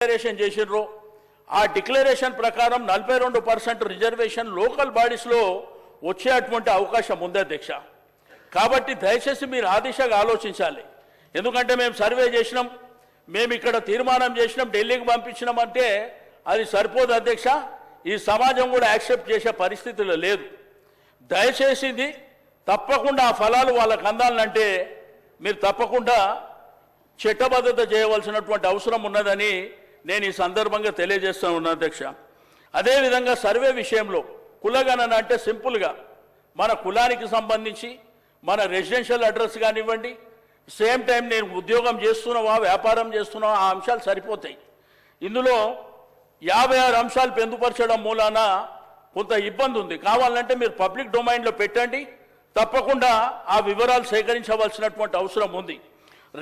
Declaration చేసిర్రు ఆ declaration ప్రకారం 42% రిజర్వేషన్ లోకల్ బాడీస్లో వచ్చేటువంటి అవకాశం ఉంది అధ్యక్ష. కాబట్టి దయచేసి మీరు ఆ దిశగా ఆలోచించాలి. ఎందుకంటే మేము సర్వే చేసినాం, మేము ఇక్కడ తీర్మానం చేసినాం, ఢిల్లీకి పంపించినాం అంటే అది సరిపోదు అధ్యక్ష. ఈ సమాజం కూడా యాక్సెప్ట్ చేసే పరిస్థితిలో లేదు. దయచేసి తప్పకుండా ఆ ఫలాలు వాళ్ళకు అందాలంటే మీరు తప్పకుండా చట్టబద్ధత చేయవలసినటువంటి అవసరం ఉన్నదని నేను ఈ సందర్భంగా తెలియజేస్తూ ఉన్నాను అధ్యక్ష. అదేవిధంగా సర్వే విషయంలో కులగణన అంటే సింపుల్గా మన కులానికి సంబంధించి మన రెసిడెన్షియల్ అడ్రస్ కానివ్వండి, సేమ్ టైం నేను ఉద్యోగం చేస్తున్నావా వ్యాపారం చేస్తున్నావా ఆ అంశాలు సరిపోతాయి. ఇందులో 56 అంశాలు పొందుపరచడం మూలాన కొంత ఇబ్బంది ఉంది. కావాలంటే మీరు పబ్లిక్ డొమైన్లో పెట్టండి, తప్పకుండా ఆ వివరాలు సేకరించవలసినటువంటి అవసరం ఉంది.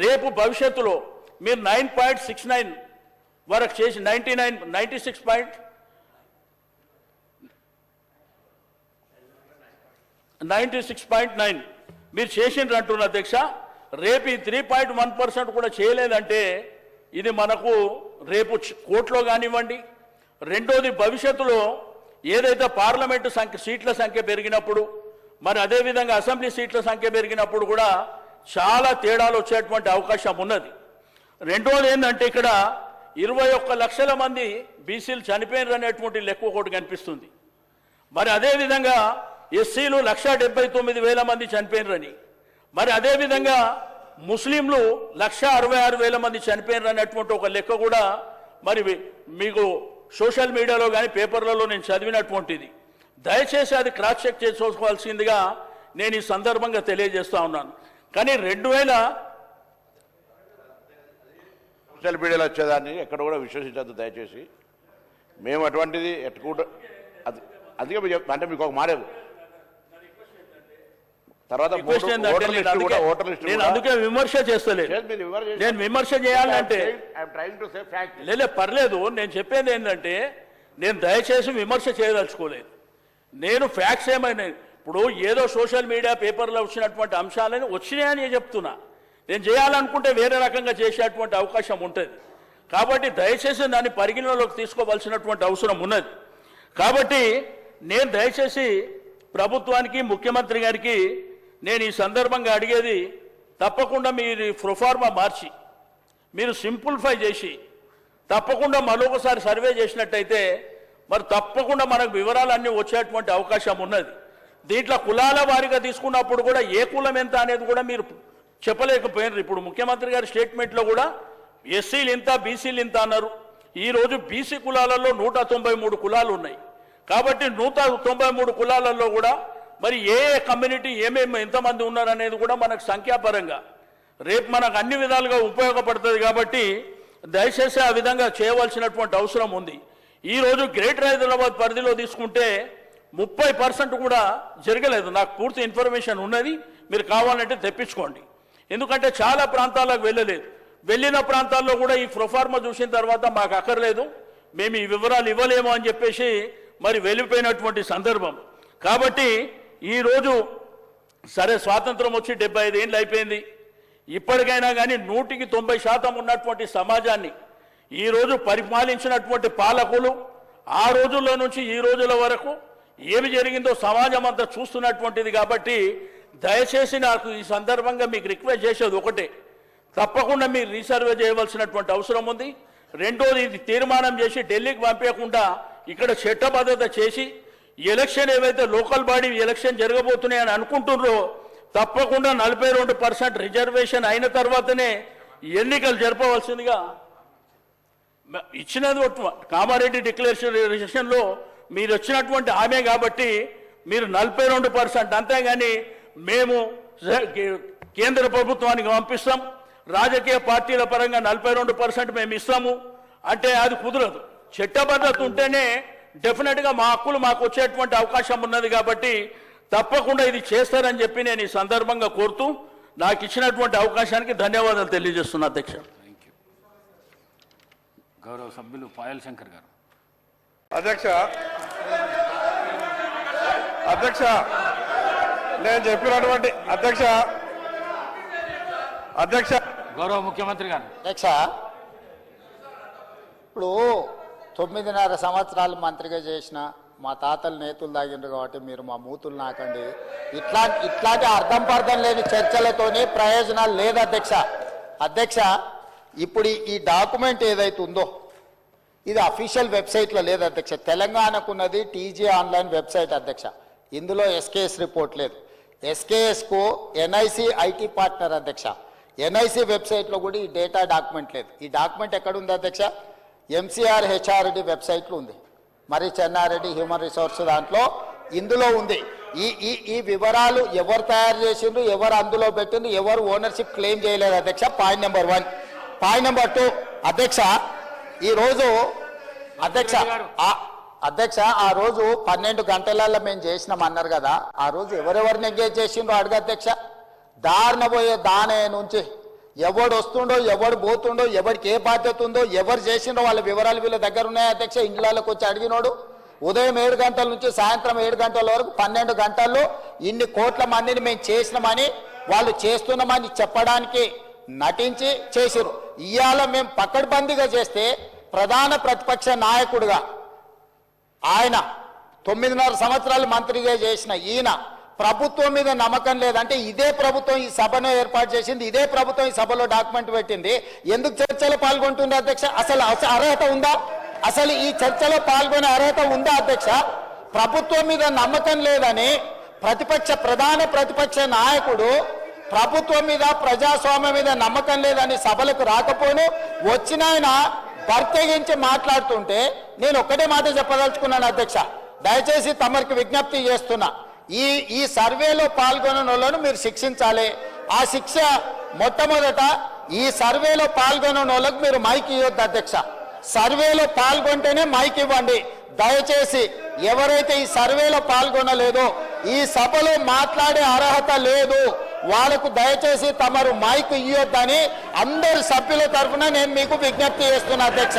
రేపు భవిష్యత్తులో మీరు 9.69 వరకు చేసి 96.9 మీరు చేసిండ్రు అంటున్న అధ్యక్ష. రేపు ఈ 3.1% కూడా చేయలేదంటే ఇది మనకు రేపు కోర్టులో కానివ్వండి. రెండోది భవిష్యత్తులో ఏదైతే పార్లమెంటు సీట్ల సంఖ్య పెరిగినప్పుడు మరి అదేవిధంగా అసెంబ్లీ సీట్ల సంఖ్య పెరిగినప్పుడు కూడా చాలా తేడాలు వచ్చేటువంటి అవకాశం ఉన్నది. రెండోది ఏంటంటే ఇక్కడ 21 లక్షల మంది బీసీలు చనిపోయినారు అనేటువంటి లెక్క ఒకటి కనిపిస్తుంది. మరి అదేవిధంగా ఎస్సీలు 1,79,000 మంది చనిపోయినారని, మరి అదేవిధంగా ముస్లింలు 1,66,000 మంది చనిపోయినారు అనేటువంటి ఒక లెక్క కూడా మరి మీకు సోషల్ మీడియాలో కానీ పేపర్లలో నేను చదివినటువంటిది. దయచేసి అది క్రాస్ చెక్ చేసుకోవాల్సిందిగా నేను ఈ సందర్భంగా తెలియజేస్తా ఉన్నాను. కానీ 2000 సోషల్ మీడియాలో వచ్చేదాన్ని ఎక్కడ కూడా విశ్వసించద్దు దయచేసి. మేము అటువంటిది ఎట్టుకుంటూ అందుకే అంటే మీకు ఒక మాట తర్వాత అందుకే విమర్శ చేస్తలేదు. నేను విమర్శ చేయాలంటే లేదా పర్లేదు. నేను చెప్పేది ఏంటంటే నేను దయచేసి విమర్శ చేయదలుచుకోలేదు. నేను ఫ్యాక్ట్స్ ఏమైనా ఇప్పుడు ఏదో సోషల్ మీడియా పేపర్లో వచ్చినటువంటి అంశాలని వచ్చినాయని చెప్తున్నా. నేను చేయాలనుకుంటే వేరే రకంగా చేసేటువంటి అవకాశం ఉంటుంది. కాబట్టి దయచేసి దాన్ని పరిగణలోకి తీసుకోవాల్సినటువంటి అవసరం ఉన్నది. కాబట్టి నేను దయచేసి ప్రభుత్వానికి ముఖ్యమంత్రి గారికి నేను ఈ సందర్భంగా అడిగేది తప్పకుండా మీరు ప్రొఫార్మా మార్చి మీరు సింప్లిఫై చేసి తప్పకుండా మరొకసారి సర్వే చేసినట్టయితే మరి తప్పకుండా మనకు వివరాలన్నీ వచ్చేటువంటి అవకాశం ఉన్నది. దీంట్లో కులాల వారీగా తీసుకున్నప్పుడు కూడా ఏ కులం ఎంత అనేది కూడా మీరు చెప్పలేకపోయినారు. ఇప్పుడు ముఖ్యమంత్రి గారి స్టేట్మెంట్లో కూడా ఎస్సీలు ఇంత బీసీలు ఇంత అన్నారు. ఈరోజు బీసీ కులాలలో 193 కులాలు ఉన్నాయి. కాబట్టి 193 కులాలలో కూడా మరి ఏ కమ్యూనిటీ ఏమేమి ఎంతమంది ఉన్నారు అనేది కూడా మనకు సంఖ్యాపరంగా రేపు మనకు అన్ని విధాలుగా ఉపయోగపడుతుంది. కాబట్టి దయచేసి ఆ విధంగా చేయవలసినటువంటి అవసరం ఉంది. ఈరోజు గ్రేటర్ హైదరాబాద్ పరిధిలో తీసుకుంటే 30% కూడా జరగలేదు. నాకు పూర్తి ఇన్ఫర్మేషన్ ఉన్నది, మీరు కావాలంటే తెప్పించుకోండి. ఎందుకంటే చాలా ప్రాంతాలకు వెళ్ళలేదు. వెళ్ళిన ప్రాంతాల్లో కూడా ఈ ప్రొఫార్మా చూసిన తర్వాత మాకు అక్కర్లేదు, మేము ఈ వివరాలు ఇవ్వలేము అని చెప్పేసి మరి వెళ్ళిపోయినటువంటి సందర్భం. కాబట్టి ఈరోజు సరే స్వాతంత్రం వచ్చి 75 ఏళ్ళు అయిపోయింది. ఇప్పటికైనా కానీ 100% ఉన్నటువంటి సమాజాన్ని ఈరోజు పరిపాలించినటువంటి పాలకులు ఆ రోజుల్లో నుంచి ఈ రోజుల వరకు ఏమి జరిగిందో సమాజం అంతా చూస్తున్నటువంటిది. కాబట్టి దయచేసి నాకు ఈ సందర్భంగా మీకు రిక్వెస్ట్ చేసేది ఒకటే, తప్పకుండా మీరు రీసర్వే చేయవలసినటువంటి అవసరం ఉంది. రెండోది ఇది తీర్మానం చేసి ఢిల్లీకి పంపించకుండా ఇక్కడ చట్టబద్ధత చేసి ఎలక్షన్ ఏవైతే లోకల్ బాడీ ఎలక్షన్ జరగబోతున్నాయని అనుకుంటున్నారో తప్పకుండా 42% రిజర్వేషన్ అయిన తర్వాతనే ఎన్నికలు జరపవలసిందిగా ఇచ్చినది కామారెడ్డి డిక్లరేషన్లో మీరు వచ్చినటువంటి హామీ. కాబట్టి మీరు 42%, అంతేగాని మేము కేంద్ర ప్రభుత్వానికి పంపిస్తాం, రాజకీయ పార్టీల పరంగా 42% మేము ఇస్తాము అంటే అది కుదరదు. చట్టబద్ధత ఉంటేనే డెఫినెట్గా మా హక్కులు మాకు వచ్చేటువంటి అవకాశం ఉన్నది. కాబట్టి తప్పకుండా ఇది చేస్తారని చెప్పి నేను ఈ సందర్భంగా కోరుతూ నాకు ఇచ్చినటువంటి అవకాశానికి ధన్యవాదాలు తెలియజేస్తున్నా అధ్యక్ష. గౌరవ సభ్యులు పాయల్ శంకర్ గారు. అధ్యక్ష నేను చెప్పినటువంటి అధ్యక్ష గౌరవ ముఖ్యమంత్రి గారు. ఇప్పుడు 9.5 సంవత్సరాలు మంత్రిగా చేసిన మా తాతలు నేతులు తాగిండ్రు కాబట్టి మీరు మా మూతులు నాకండి. ఇట్లాంటి అర్థం పర్థం లేని చర్చలతోని ప్రయోజనాలు లేదు అధ్యక్ష. ఇప్పుడు ఈ డాక్యుమెంట్ ఏదైతే ఉందో ఇది అఫీషియల్ వెబ్సైట్లో లేదు అధ్యక్ష. తెలంగాణకున్నది టీజీ ఆన్లైన్ వెబ్సైట్ అధ్యక్ష. ఇందులో ఎస్కేఎస్ రిపోర్ట్ లేదు. ఎస్కేఎస్కు ఎన్ఐసి ఐటీ పార్ట్నర్ అధ్యక్ష. ఎన్ఐసి వెబ్సైట్లో కూడా ఈ డేటా డాక్యుమెంట్ లేదు. ఈ డాక్యుమెంట్ ఎక్కడ ఉంది అధ్యక్ష? ఎంసీఆర్ హెచ్ఆర్డి వెబ్సైట్లో ఉంది. మరి చెన్నారెడ్డి హ్యూమన్ రిసోర్స్ దాంట్లో ఇందులో ఉంది. ఈ వివరాలు ఎవరు తయారు చేసిండ్రు, ఎవరు అందులో పెట్టిండ్రు, ఎవరు ఓనర్షిప్ క్లెయిమ్ చేయలేదు అధ్యక్ష. Point number 1. పాయింట్ నెంబర్ 2 అధ్యక్ష, ఈరోజు అధ్యక్ష ఆ రోజు 12 గంటలలో మేము చేసినాం అన్నారు కదా, ఆ రోజు ఎవరెవరిని ఎంగేజ్ చేసిండ్రో అడుగు అధ్యక్ష. దారిన పోయే దానే నుంచి ఎవడు వస్తుండో, ఎవడు పోతుండో, ఎవరికి ఏ బాధ్యత ఉందో, ఎవరు చేసిండో వాళ్ళ వివరాలు వీళ్ళ దగ్గర ఉన్నాయి అధ్యక్ష. ఇండ్లలోకి వచ్చి అడిగినోడు ఉదయం 7 గంటల నుంచి సాయంత్రం 7 గంటల వరకు 12 గంటల్లో ఇన్ని కోట్ల మందిని మేము చేసినామని వాళ్ళు చేస్తున్నామని చెప్పడానికి నటించి చేసిరు. ఇవాళ మేము పకడ్బందీగా చేస్తే ప్రధాన ప్రతిపక్ష నాయకుడుగా ఆయన 9.5 సంవత్సరాలు మంత్రిగా చేసిన ఈయన ప్రభుత్వం మీద నమ్మకం లేదంటే ఇదే ప్రభుత్వం ఈ సభను ఏర్పాటు చేసింది, ఇదే ప్రభుత్వం ఈ సభలో డాక్యుమెంట్ పెట్టింది. ఎందుకు చర్చలో పాల్గొంటుంది అధ్యక్ష? అసలు అర్హత ఉందా? అసలు ఈ చర్చలో పాల్గొనే అర్హత ఉందా అధ్యక్ష? ప్రభుత్వం మీద నమ్మకం లేదని ప్రధాన ప్రతిపక్ష నాయకుడు ప్రభుత్వం మీద ప్రజాస్వామ్యం మీద నమ్మకం లేదని సభలకు రాకపోను వచ్చిన ఆయన ప్రత్యేకించి మాట్లాడుతుంటే నేను ఒక్కటే మాట చెప్పదలుచుకున్నాను అధ్యక్ష. దయచేసి తమరికి విజ్ఞప్తి చేస్తున్నా, ఈ సర్వేలో పాల్గొన్న వాళ్ళను మీరు శిక్షించాలి. ఆ శిక్ష మొట్టమొదట ఈ సర్వేలో పాల్గొన్న వాళ్ళకు మీరు మైక్ ఇవ్వద్దు అధ్యక్ష. సర్వేలో పాల్గొంటేనే మైక్ ఇవ్వండి దయచేసి. ఎవరైతే ఈ సర్వేలో పాల్గొనలేదో, ఈ సభలో మాట్లాడే అర్హత లేదు, వాళ్ళకు దయచేసి తమరు మైక్ ఇవ్వద్దని అందరు సభ్యుల తరఫున నేను మీకు విజ్ఞప్తి చేస్తున్నా అధ్యక్ష.